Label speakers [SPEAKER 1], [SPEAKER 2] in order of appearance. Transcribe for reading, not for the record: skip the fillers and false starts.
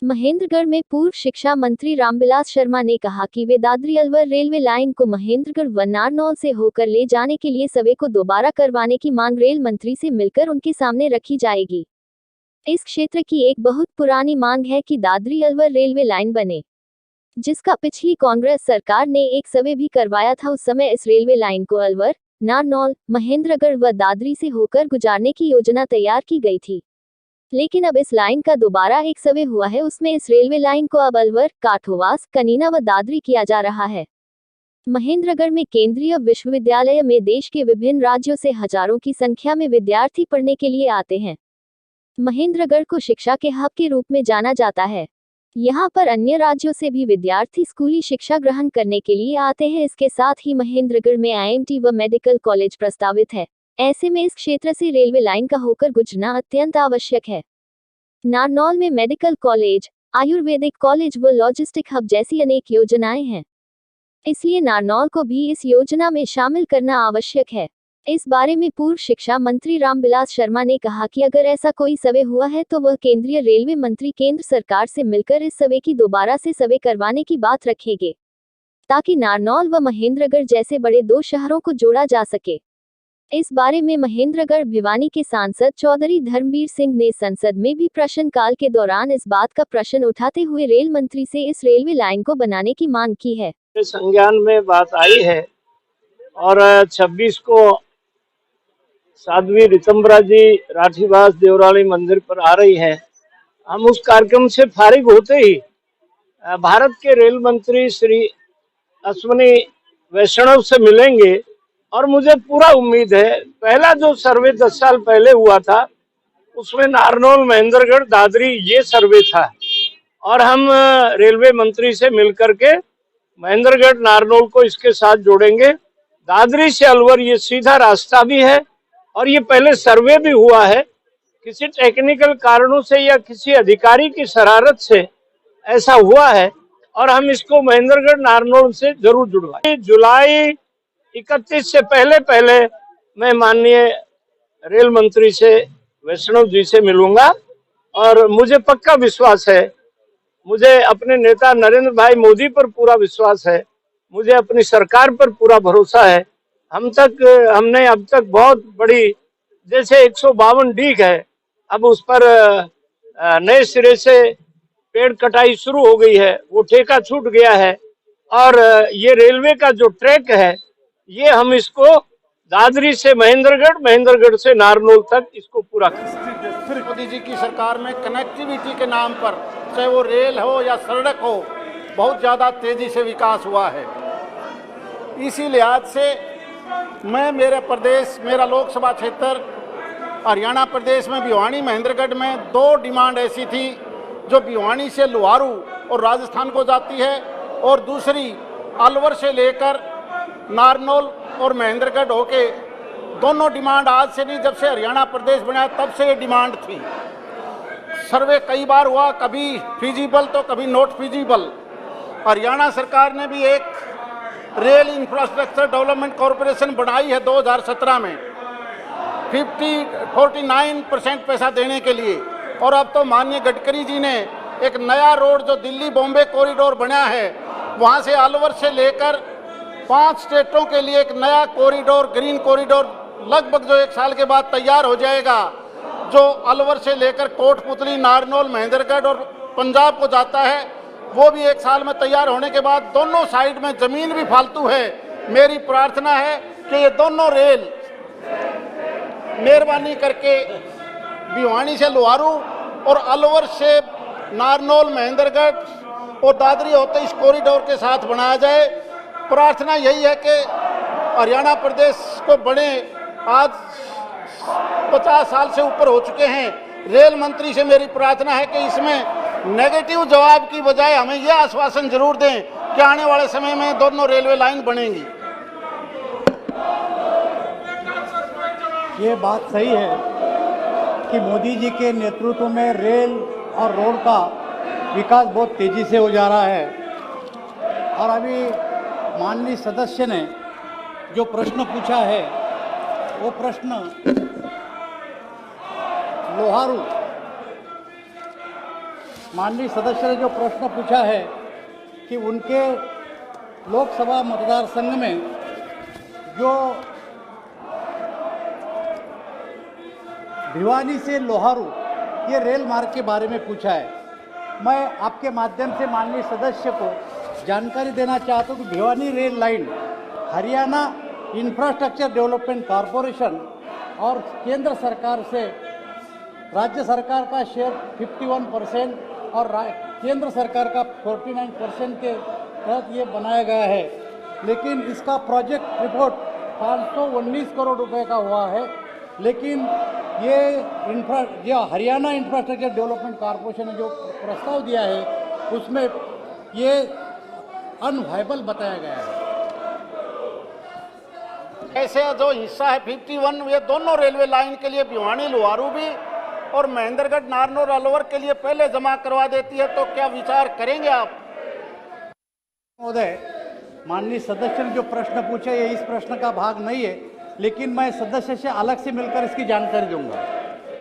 [SPEAKER 1] महेंद्रगढ़ में पूर्व शिक्षा मंत्री रामविलास शर्मा ने कहा कि वे दादरी अलवर रेलवे लाइन को महेंद्रगढ़ व नारनौल से होकर ले जाने के लिए सर्वे को दोबारा करवाने की मांग रेल मंत्री से मिलकर उनके सामने रखी जाएगी। इस क्षेत्र की एक बहुत पुरानी मांग है कि दादरी अलवर रेलवे लाइन बने, जिसका पिछली कांग्रेस सरकार ने एक सर्वे भी करवाया था। उस समय इस रेलवे लाइन को अलवर, नारनौल, महेंद्रगढ़ व दादरी से होकर गुजारने की योजना तैयार की गई थी, लेकिन अब इस लाइन का दोबारा एक सर्वे हुआ है। उसमें इस रेलवे लाइन को अब अलवर, काठोवास, कनीना व दादरी किया जा रहा है। महेंद्रगढ़ में केंद्रीय विश्वविद्यालय में देश के विभिन्न राज्यों से हजारों की संख्या में विद्यार्थी पढ़ने के लिए आते हैं। महेंद्रगढ़ को शिक्षा के हब के रूप में जाना जाता है। यहाँ पर अन्य राज्यों से भी विद्यार्थी स्कूली शिक्षा ग्रहण करने के लिए आते हैं। इसके साथ ही महेंद्रगढ़ में IMT व मेडिकल कॉलेज प्रस्तावित है। ऐसे में इस क्षेत्र से रेलवे लाइन का होकर गुजरना अत्यंत आवश्यक है। नारनौल में मेडिकल कॉलेज, आयुर्वेदिक कॉलेज व लॉजिस्टिक हब जैसी अनेक योजनाएं हैं, इसलिए नारनौल को भी इस योजना में शामिल करना आवश्यक है। इस बारे में पूर्व शिक्षा मंत्री रामविलास शर्मा ने कहा कि अगर ऐसा कोई सर्वे हुआ है तो वह केंद्रीय रेलवे मंत्री केंद्र सरकार से मिलकर इस सर्वे की दोबारा से सर्वे करवाने की बात रखेंगे, ताकि नारनौल व महेंद्रगढ़ जैसे बड़े दो शहरों को जोड़ा जा सके। इस बारे में महेंद्रगढ़ भिवानी के सांसद चौधरी धर्मवीर सिंह ने संसद में भी प्रश्नकाल के दौरान इस बात का प्रश्न उठाते हुए रेल मंत्री से इस रेलवे लाइन को बनाने की मांग की है।
[SPEAKER 2] संज्ञान में बात आई है और 26 को साध्वी ऋतंबरा जी राठीवास देवराली मंदिर पर आ रही है। हम उस कार्यक्रम से फारिग होते ही भारत के रेल मंत्री श्री अश्विनी वैष्णव से मिलेंगे और मुझे पूरा उम्मीद है, पहला जो सर्वे 10 साल पहले हुआ था उसमें नारनौल, महेंद्रगढ़, दादरी ये सर्वे था और हम रेलवे मंत्री से मिलकर के महेंद्रगढ़, नारनौल को इसके साथ जोड़ेंगे। दादरी से अलवर ये सीधा रास्ता भी है और ये पहले सर्वे भी हुआ है। किसी टेक्निकल कारणों से या किसी अधिकारी की शरारत से ऐसा हुआ है और हम इसको महेंद्रगढ़, नारनौल से जरूर जुड़वाएं। जुलाई 31 से पहले मैं माननीय रेल मंत्री से वैष्णव जी से मिलूंगा और मुझे पक्का विश्वास है, मुझे अपने नेता नरेंद्र भाई मोदी पर पूरा विश्वास है, मुझे अपनी सरकार पर पूरा भरोसा है। हमने अब तक बहुत बड़ी, जैसे 152 डीग है, अब उस पर नए सिरे से पेड़ कटाई शुरू हो गई है, वो ठेका छूट गया है और ये रेलवे का जो ट्रैक है ये हम इसको दादरी से महेंद्रगढ़, महेंद्रगढ़ से नारनौल तक इसको पूरा करें।
[SPEAKER 3] मोदी जी की सरकार में कनेक्टिविटी के नाम पर, चाहे वो रेल हो या सड़क हो, बहुत ज़्यादा तेज़ी से विकास हुआ है। इसी लिहाज से मैं मेरा लोकसभा क्षेत्र हरियाणा प्रदेश में भिवानी, महेंद्रगढ़ में 2 डिमांड ऐसी थी जो भिवानी से लुहारू और राजस्थान को जाती है और दूसरी अलवर से लेकर नारनौल और महेंद्रगढ़ होके। दोनों डिमांड आज से नहीं, जब से हरियाणा प्रदेश बना तब से ये डिमांड थी। सर्वे कई बार हुआ, कभी फिजिबल तो कभी नॉट फिजिबल। हरियाणा सरकार ने भी एक रेल इंफ्रास्ट्रक्चर डेवलपमेंट कॉरपोरेशन बनाई है 2017 में 49% पैसा देने के लिए, और अब तो माननीय गडकरी जी ने एक नया रोड जो दिल्ली बॉम्बे कॉरिडोर बना है, वहाँ से अलवर से लेकर 5 स्टेटों के लिए एक नया कॉरिडोर, ग्रीन कॉरिडोर लगभग जो 1 साल के बाद तैयार हो जाएगा, जो अलवर से लेकर कोटपुतली, नारनौल, महेंद्रगढ़ और पंजाब को जाता है, वो भी 1 साल में तैयार होने के बाद दोनों साइड में ज़मीन भी फालतू है। मेरी प्रार्थना है कि ये दोनों रेल मेहरबानी करके भिवानी से लुहारू और अलवर से नारनौल, महेंद्रगढ़ और दादरी होते इस कॉरिडोर के साथ बनाया जाए। प्रार्थना यही है कि हरियाणा प्रदेश को बने, आज 50 साल से ऊपर हो चुके हैं। रेल मंत्री से मेरी प्रार्थना है कि इसमें नेगेटिव जवाब की बजाय हमें यह आश्वासन जरूर दें कि आने वाले समय में दोनों रेलवे लाइन बनेंगी।
[SPEAKER 4] ये बात सही है कि मोदी जी के नेतृत्व में रेल और रोड का विकास बहुत तेजी से हो जा रहा है। और अभी माननीय सदस्य ने जो प्रश्न पूछा है वो प्रश्न लोहारू माननीय सदस्य ने जो प्रश्न पूछा है कि उनके लोकसभा मतदार संघ में जो भिवानी से लोहारू ये रेल मार्ग के बारे में पूछा है। मैं आपके माध्यम से माननीय सदस्य को जानकारी देना चाहता हूँ कि Bhiwani rail line Haryana infrastructure development corporation और केंद्र सरकार से राज्य सरकार का शेयर 51% और केंद्र सरकार का 49% के तहत ये बनाया गया है। लेकिन इसका प्रोजेक्ट रिपोर्ट 519 करोड़ रुपए का हुआ है। लेकिन ये जो हरियाणा इंफ्रास्ट्रक्चर डेवलपमेंट कॉरपोरेशन ने जो प्रस्ताव दिया है उसमें ये अनवायबल बताया गया है।
[SPEAKER 3] ऐसे जो हिस्सा है 51, ये दोनों रेलवे लाइन के लिए भिवानी लोहारू भी और महेंद्रगढ़ नारनौल अलवर के लिए पहले जमा करवा देती है, तो क्या विचार करेंगे आप?
[SPEAKER 4] महोदय, माननीय सदस्य ने जो प्रश्न पूछा ये इस प्रश्न का भाग नहीं है, लेकिन मैं सदस्य से अलग से मिलकर इसकी जानकारी दूंगा।